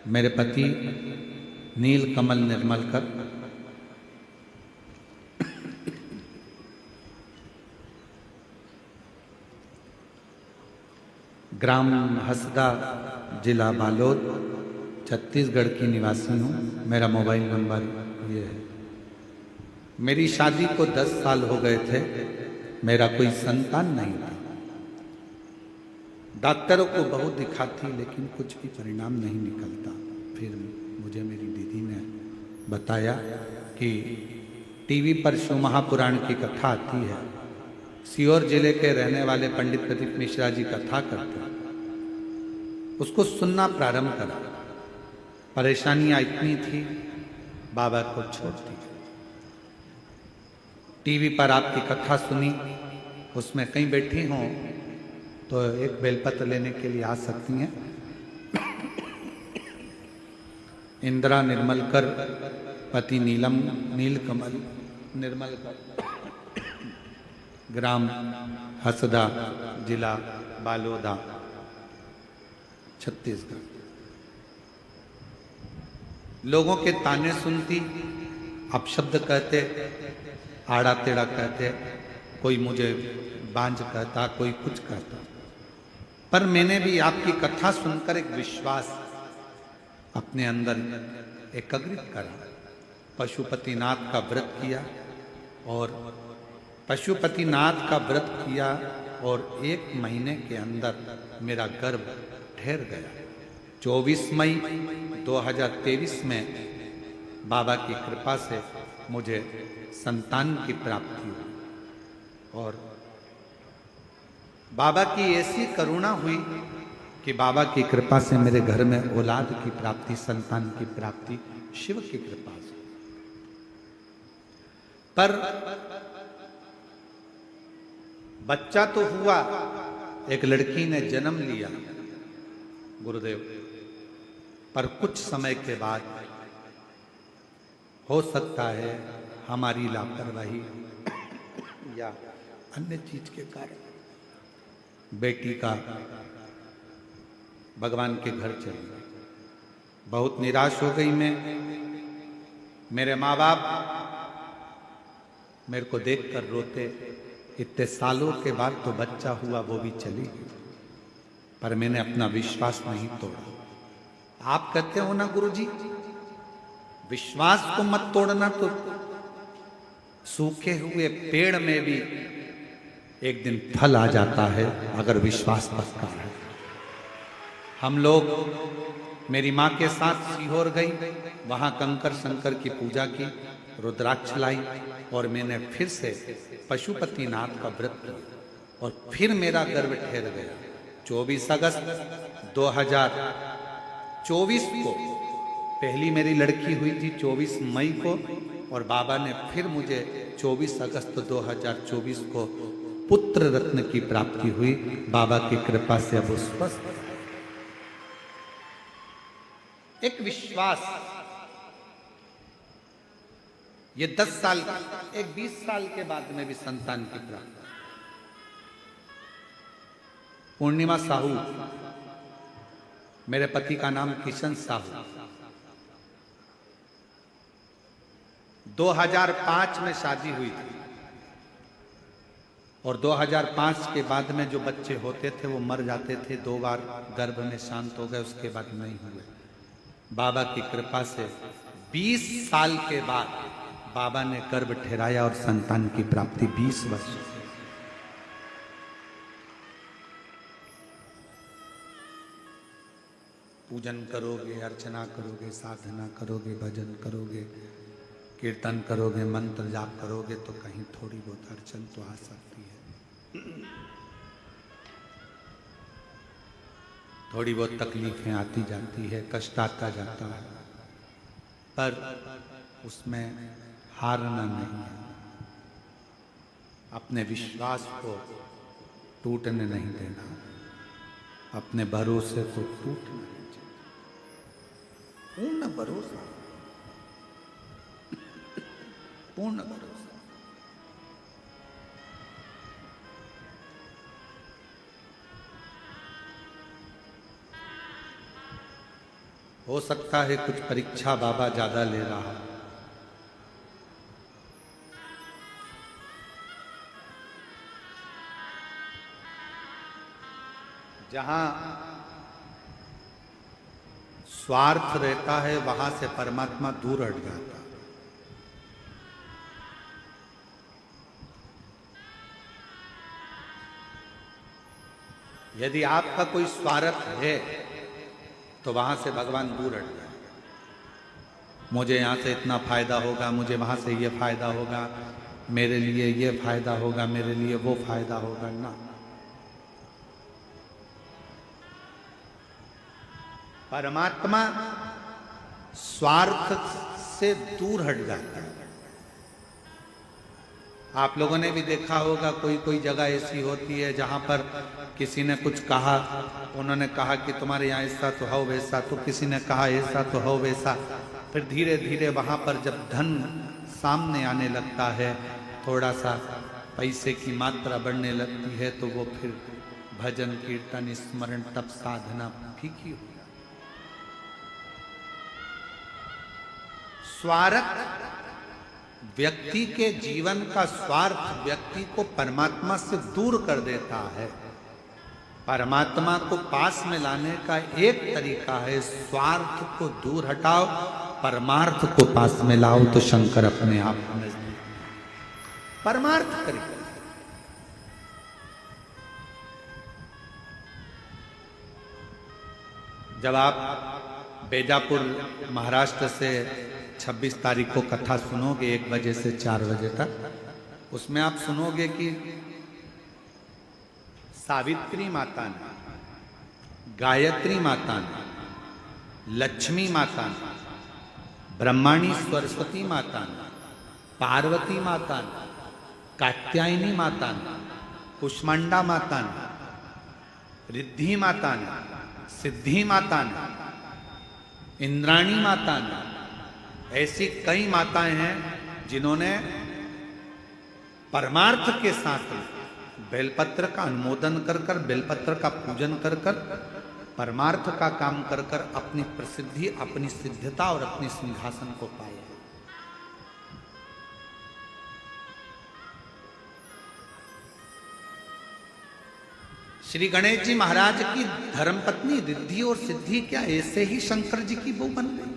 मेरे पति नील कमल निर्मलकर, ग्राम हसदा, जिला बालोद, छत्तीसगढ़ की निवासी हूँ। मेरा मोबाइल नंबर ये है। मेरी शादी को 10 साल हो गए थे। मेरा कोई संतान नहीं था। डॉक्टरों को बहुत दिखाती लेकिन कुछ भी परिणाम नहीं निकलता। फिर मुझे मेरी दीदी ने बताया कि टीवी पर शिव महापुराण की कथा आती है। सीहोर जिले के रहने वाले पंडित प्रदीप मिश्रा जी कथा करते हैं। उसको सुनना प्रारंभ करा। परेशानियां इतनी थी, बाबा को छोड़ दी। टीवी पर आपकी कथा सुनी, उसमें कहीं बैठी हों तो एक बेलपत्र लेने के लिए आ सकती हैं। इंदिरा निर्मलकर, पति नीलकमल निर्मलकर, ग्राम हसदा, जिला बालोदा, छत्तीसगढ़। लोगों के ताने सुनती, अपशब्द कहते, आड़ा टेढ़ा कहते, कोई मुझे बांझ कहता, कोई कुछ कहता। पर मैंने भी आपकी कथा सुनकर एक विश्वास अपने अंदर एकाग्रित करा। पशुपतिनाथ का व्रत किया और पशुपतिनाथ का व्रत किया और 1 महीने के अंदर मेरा गर्भ ठहर गया। 24 मई 2023 में बाबा की कृपा से मुझे संतान की प्राप्ति हुई। और बाबा की ऐसी करुणा हुई कि बाबा की कृपा से मेरे घर में औलाद की प्राप्ति, संतान की प्राप्ति शिव की कृपा से। पर बच्चा तो हुआ, एक लड़की ने जन्म लिया गुरुदेव। पर कुछ समय के बाद हो सकता है हमारी लापरवाही या अन्य चीज के कारण बेटी का भगवान के घर चली गई। बहुत निराश हो गई मैं। मेरे माँ बाप मेरे को देखकर रोते। इतने सालों के बाद तो बच्चा हुआ, वो भी चली गई। पर मैंने अपना विश्वास नहीं तोड़ा। आप कहते हो ना गुरुजी, विश्वास को मत तोड़ना, तो सूखे हुए पेड़ में भी एक दिन फल आ जाता है अगर विश्वास पक्का है। हम लोग मेरी माँ के साथ सीहोर गई, वहां कंकर शंकर की पूजा की, रुद्राक्ष लाई और मैंने फिर से पशुपतिनाथ का व्रत किया और फिर मेरा गर्भ ठहर गया। 24 अगस्त 2024 को पहली मेरी लड़की हुई थी, 24 मई को, और बाबा ने फिर मुझे 24 अगस्त 2024 को पुत्र रत्न की प्राप्ति हुई। बाबा की कृपा से अब स्वस्थ। एक विश्वास, ये 10 साल, एक 20 साल के बाद में भी संतान की प्राप्ति। पूर्णिमा साहू, मेरे पति का नाम किशन साहू। 2005 में शादी हुई थी और 2005 के बाद में जो बच्चे होते थे वो मर जाते थे। 2 बार गर्भ में शांत हो गए, उसके बाद नहीं हुए। बाबा की कृपा से 20 साल के बाद बाबा ने गर्भ ठहराया और संतान की प्राप्ति 20 वर्ष। पूजन करोगे, अर्चना करोगे, साधना करोगे, भजन करोगे, कीर्तन करोगे, मंत्र जाप करोगे तो कहीं थोड़ी बहुत अड़चन तो आ सकती है। थोड़ी बहुत तकलीफें आती जाती है, कष्ट आता जाता है, पर उसमें हारना नहीं है। अपने विश्वास को टूटने नहीं देना, अपने भरोसे को टूटना नहीं चाहिए। पूर्ण भरोसा, पूर्ण भरोसा। हो सकता है कुछ परीक्षा बाबा ज्यादा ले रहा है। जहां स्वार्थ रहता है वहां से परमात्मा दूर हट जाता है। यदि आपका कोई स्वार्थ है तो वहां से भगवान दूर हट जाएगा। मुझे यहां से इतना फायदा होगा, मुझे वहां से ये फायदा होगा, मेरे लिए ये फायदा होगा, मेरे लिए वो फायदा होगा ना। परमात्मा स्वार्थ से दूर हट जाता है। आप लोगों ने भी देखा होगा कोई कोई जगह ऐसी होती है जहां पर किसी ने कुछ कहा, उन्होंने कहा कि तुम्हारे यहाँ ऐसा तो हो वैसा, तो किसी ने कहा ऐसा तो हो वैसा। फिर धीरे धीरे वहां पर जब धन सामने आने लगता है, थोड़ा सा पैसे की मात्रा बढ़ने लगती है, तो वो फिर भजन कीर्तन स्मरण तप साधना फीकी हो। स्वार्थ व्यक्ति के जीवन का स्वार्थ व्यक्ति को परमात्मा से दूर कर देता है। परमात्मा को पास में लाने का एक तरीका है, स्वार्थ को दूर हटाओ, परमार्थ को पास में लाओ, तो शंकर अपने आप नजदीक। परमार्थ करिए। जब आप बेजापुर महाराष्ट्र से 26 तारीख को कथा सुनोगे 1 बजे से 4 बजे तक, उसमें आप सुनोगे कि सावित्री माता ने, गायत्री माता ने, लक्ष्मी माता ने, ब्रह्माणी सरस्वती माता ने, पार्वती माता ने, कात्यायनी माता ने, कुष्मांडा माता ने, रिद्धि माता ने, सिद्धि माता ने, इंद्राणी माता ने, ऐसी कई माताएं हैं जिन्होंने परमार्थ के साथ बेलपत्र का अनुमोदन कर कर, बेलपत्र का पूजन कर कर, परमार्थ का काम कर कर अपनी प्रसिद्धि, अपनी सिद्धता और अपनी सिंहासन को पाया। श्री गणेश जी महाराज की धर्मपत्नी रिद्धि और सिद्धि क्या ऐसे ही शंकर जी की बहू बन गई?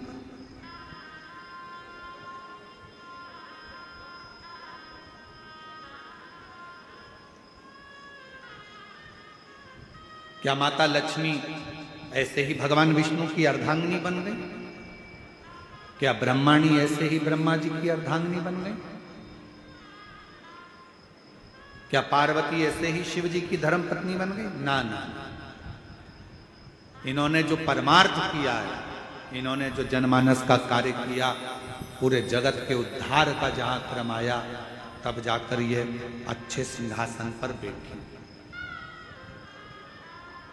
क्या माता लक्ष्मी ऐसे ही भगवान विष्णु की अर्धांगिनी बन गई? क्या ब्रह्माणी ऐसे ही ब्रह्मा जी की अर्धांगिनी बन गई? क्या पार्वती ऐसे ही शिव जी की धर्मपत्नी बन गई? ना ना, इन्होंने जो परमार्थ किया है, इन्होंने जो जनमानस का कार्य किया, पूरे जगत के उद्धार का जहां क्रम आया, तब जाकर ये अच्छे सिंहासन पर बैठी।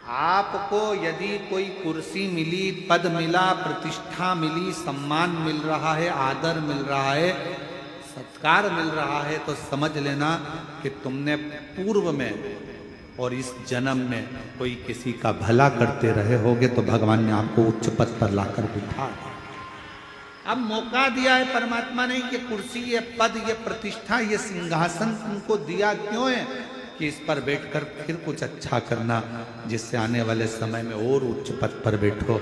आपको यदि कोई कुर्सी मिली, पद मिला, प्रतिष्ठा मिली, सम्मान मिल रहा है, आदर मिल रहा है, सत्कार मिल रहा है, तो समझ लेना कि तुमने पूर्व में और इस जन्म में कोई किसी का भला करते रहे होगे, तो भगवान ने आपको उच्च पद पर लाकर बिठा दिया। अब मौका दिया है परमात्मा ने कि कुर्सी, ये पद, ये प्रतिष्ठा, ये सिंहासन तुमको दिया क्यों है? कि इस पर बैठकर फिर कुछ अच्छा करना, जिससे आने वाले समय में और उच्च पद पर बैठो,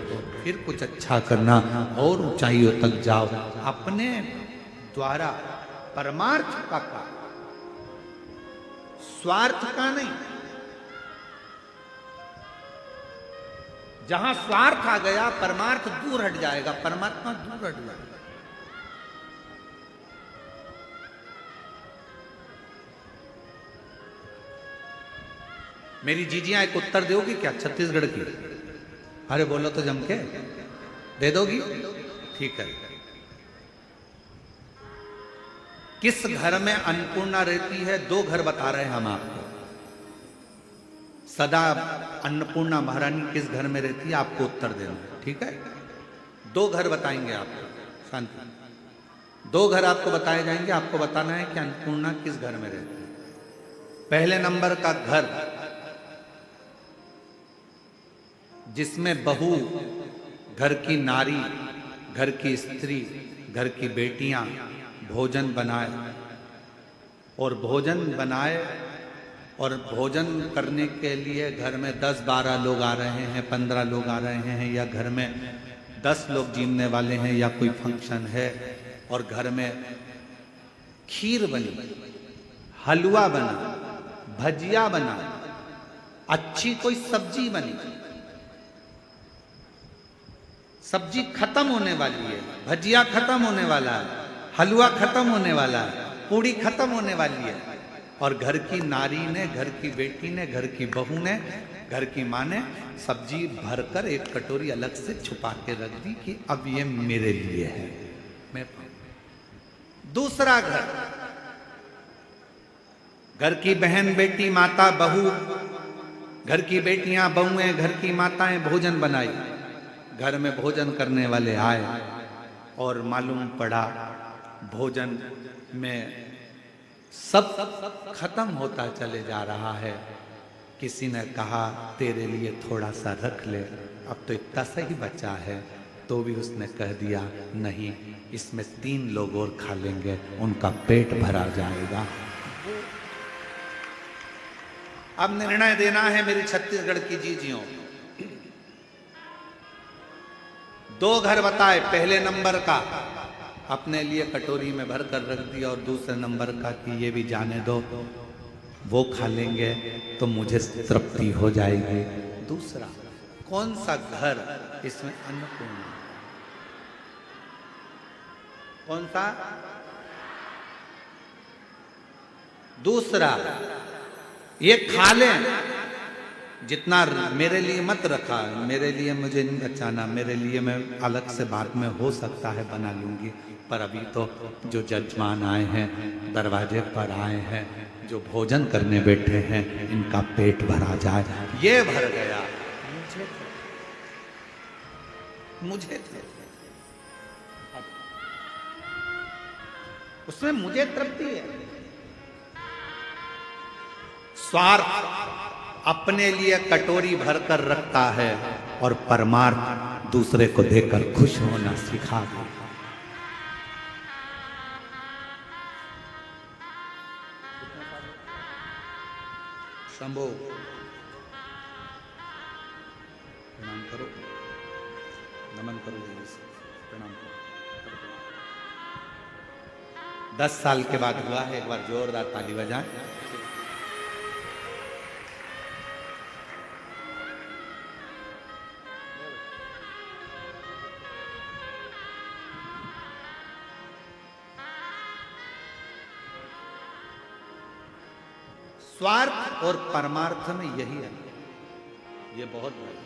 फिर कुछ अच्छा करना और ऊंचाइयों तक जाओ। अपने द्वारा परमार्थ का काम, स्वार्थ का नहीं। जहां स्वार्थ आ गया, परमार्थ दूर हट जाएगा, परमात्मा दूर हट जाएगा। मेरी जीजियां एक उत्तर दोगी क्या छत्तीसगढ़ की? अरे बोलो तो जम के, दे दोगी? ठीक है। किस घर में अन्नपूर्णा रहती है? 2 घर बता रहे हैं हम आपको। सदा अन्नपूर्णा महारानी किस घर में रहती है? आपको उत्तर देना, ठीक है? 2 घर बताएंगे आपको, शांति। 2 घर आपको बताए जाएंगे, आपको बताना है कि अन्नपूर्णा किस घर में रहती है। पहले नंबर का घर जिसमें बहू घर की नारी, घर की स्त्री, घर की बेटियां भोजन बनाए और भोजन बनाए और भोजन करने के लिए घर में 10-12 लोग आ रहे हैं, 15 लोग आ रहे हैं, या घर में 10 लोग जीने वाले हैं, या कोई फंक्शन है और घर में खीर बनी, हलवा बना, भजिया बना, अच्छी कोई सब्जी बनी, सब्जी खत्म होने वाली है, भजिया खत्म होने वाला है, हलवा खत्म होने वाला है, पूड़ी खत्म होने वाली है, और घर की नारी ने, घर की बेटी ने, घर की बहू ने, घर की माँ ने सब्जी भरकर एक कटोरी अलग से छुपा के रख दी कि अब ये मेरे लिए है, मैं। दूसरा घर की बहन, बेटी, माता, बहू, घर की बेटियां, बहुएं, घर की माताएं भोजन बनाई, घर में भोजन करने वाले आए और मालूम पड़ा भोजन में सब खत्म होता चले जा रहा है। किसी ने कहा तेरे लिए थोड़ा सा रख ले, अब तो इतना सा ही बचा है, तो भी उसने कह दिया नहीं, इसमें 3 लोग और खा लेंगे, उनका पेट भरा जाएगा। अब निर्णय देना है मेरी छत्तीसगढ़ की जीजियों। 2 घर बताए, पहले नंबर का अपने लिए कटोरी में भर कर रख दिया और दूसरे नंबर का कि ये भी जाने दो, वो खा लेंगे तो मुझे तृप्ति हो जाएगी। दूसरा कौन सा घर इसमें अन्नपूर्ण, कौन सा? दूसरा, ये खा लें, जितना मेरे लिए मत रखा, मेरे लिए मुझे नहीं बचाना, मेरे लिए मैं अलग से बाद में हो सकता है बना लूंगी, पर अभी तो जो जजमान आए हैं, दरवाजे पर आए हैं, जो भोजन करने बैठे हैं, इनका पेट भरा जाए। ये भर गया, मुझे उसमें मुझे तृप्ति है। स्वार्थ अपने लिए कटोरी भरकर रखता है और परमार्थ दूसरे को देकर खुश होना सिखा दे। शंभो प्रणाम करो, नमन करो, प्रणाम करो। 10 साल के बाद हुआ है, एक बार जोरदार ताली बजाएं। स्वार्थ और परमार्थ में यही है, ये बहुत बड़ा।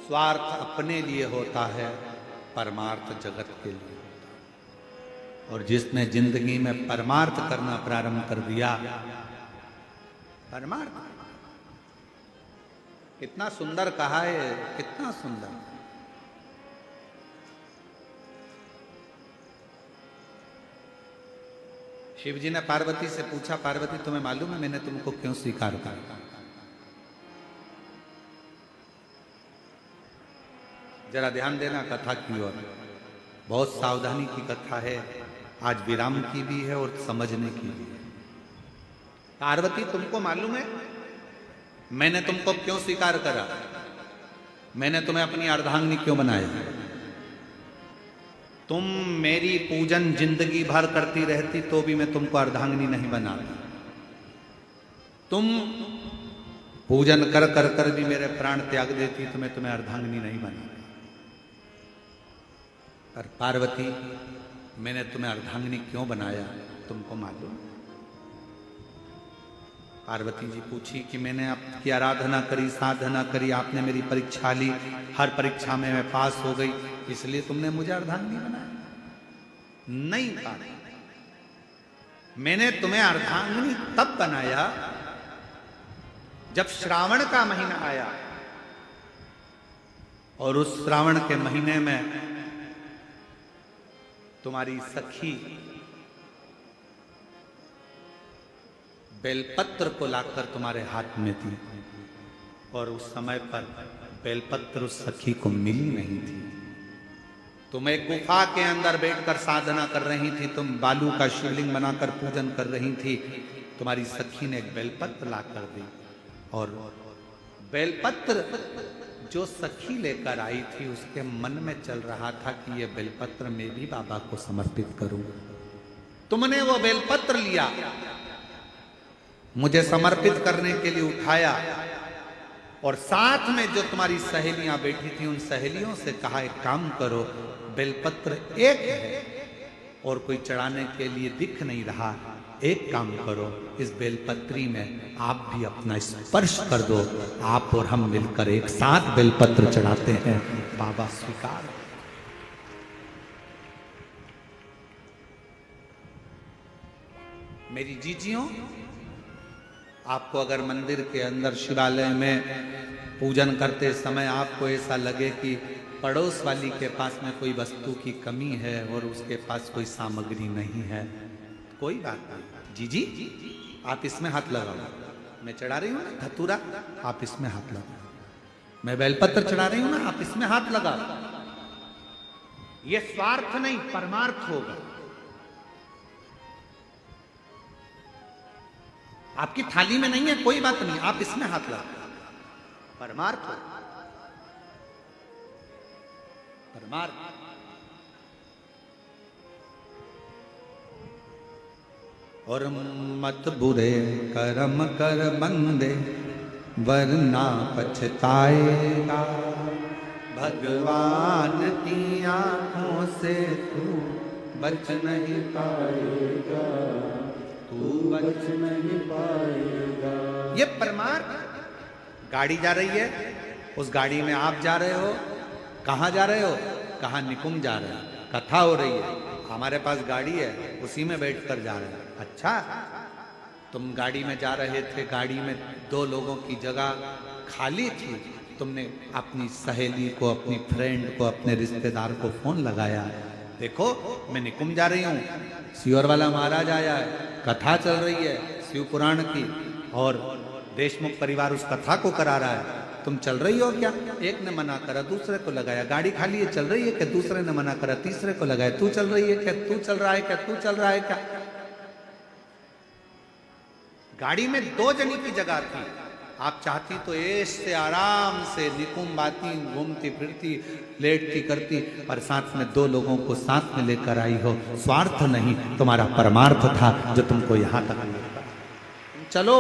स्वार्थ अपने लिए होता है, परमार्थ जगत के लिए होता है। और जिसने जिंदगी में परमार्थ करना प्रारंभ कर दिया, परमार्थ कितना सुंदर कहा है, कितना सुंदर। शिव जी ने पार्वती से पूछा, पार्वती तुम्हें मालूम है मैंने तुमको क्यों स्वीकार करा? जरा ध्यान देना कथा की ओर, बहुत सावधानी की कथा है, आज विराम की भी है और समझने की भी है। पार्वती तुमको मालूम है मैंने तुमको क्यों स्वीकार करा? मैंने तुम्हें अपनी अर्धांगिनी क्यों बनाया? तुम मेरी पूजन जिंदगी भर करती रहती तो भी मैं तुमको अर्धांगिनी नहीं बनाता। तुम पूजन कर कर कर भी मेरे प्राण त्याग देती तो मैं तुम्हें अर्धांगिनी नहीं बनाता। पर पार्वती मैंने तुम्हें अर्धांगिनी क्यों बनाया तुमको मालूम? पार्वती जी पूछी कि मैंने आपकी आराधना करी, साधना करी, आपने मेरी परीक्षा ली, हर परीक्षा में मैं पास हो गई, इसलिए तुमने मुझे अर्धांगिनी बनाया? नहीं पार्वती, मैंने तुम्हें अर्धांगिनी तब बनाया जब श्रावण का महीना आया और उस श्रावण के महीने में तुम्हारी सखी बेलपत्र को लाकर तुम्हारे हाथ में थी और उस समय पर बेलपत्र उस सखी को मिली नहीं थी। तुम एक गुफा के अंदर बैठकर साधना कर रही थी, तुम बालू का शिवलिंग बनाकर पूजन कर रही थी, तुम्हारी सखी ने एक बेलपत्र ला कर दी, और बेलपत्र जो सखी लेकर आई थी उसके मन में चल रहा था कि यह बेलपत्र मैं भी बाबा को समर्पित करूं। तुमने वो बेलपत्र लिया, मुझे समर्पित करने के लिए उठाया, और साथ में जो तुम्हारी सहेलियां बैठी थी उन सहेलियों से कहा एक काम करो, बेलपत्र एक है और कोई चढ़ाने के लिए दिख नहीं रहा, एक काम करो, इस बेलपत्री में आप भी अपना स्पर्श कर दो, आप और हम मिलकर एक साथ बेलपत्र चढ़ाते हैं। बाबा स्वीकार। मेरी जीजियों, आपको अगर मंदिर के अंदर शिवालय में पूजन करते समय आपको ऐसा लगे कि पड़ोस वाली के पास में कोई वस्तु की कमी है और उसके पास कोई सामग्री नहीं है, कोई बात नहीं, जीजी आप इसमें हाथ लगाओ, मैं चढ़ा रही हूं ना धतूरा, आप इसमें हाथ लगाओ, मैं बेलपत्र चढ़ा रही हूं ना, आप इसमें हाथ लगाओ। ये स्वार्थ नहीं, परमार्थ होगा। आपकी थाली में नहीं है, कोई बात नहीं, आप इसमें हाथ लगाओ, परमार्थ हो, परमार्थ। और मत बुरे कर्म कर बंदे वरना पछताएगा, भगवान की आंखों से तू बच नहीं पाएगा, तू बच नहीं पाएगा। ये परमार्थ। गाड़ी जा रही है, उस गाड़ी में आप जा रहे हो, कहाँ जा रहे हो, कहाँ निकुंज जा रहे हो, कथा हो रही है, हमारे पास गाड़ी है उसी में बैठकर जा रहे हैं। अच्छा, तुम गाड़ी में जा रहे थे, गाड़ी में 2 लोगों की जगह खाली थी, तुमने अपनी सहेली को, अपनी फ्रेंड को, अपने रिश्तेदार को फोन लगाया, देखो मैं निकुंज जा रही हूँ, सियोर वाला महाराज आया है, कथा चल रही है शिव पुराण की, और देशमुख परिवार उस कथा को करा रहा है, तुम चल रही हो क्या? एक ने मना करा, दूसरे को लगाया, गाड़ी खाली है, चल रही है क्या? दूसरे ने मना करा, तीसरे को लगाया, तू चल रही है क्या? तू चल रहा है क्या? तू चल रहा है क्या? गाड़ी में 2 जनी की जगह थी, आप चाहती तो ऐश से आराम से निकुंभ आती, घूमती फिरती, लेटती करती, पर साथ में 2 लोगों को साथ में लेकर आई हो। स्वार्थ नहीं, तुम्हारा परमार्थ था जो तुमको यहां तक लेकर। चलो।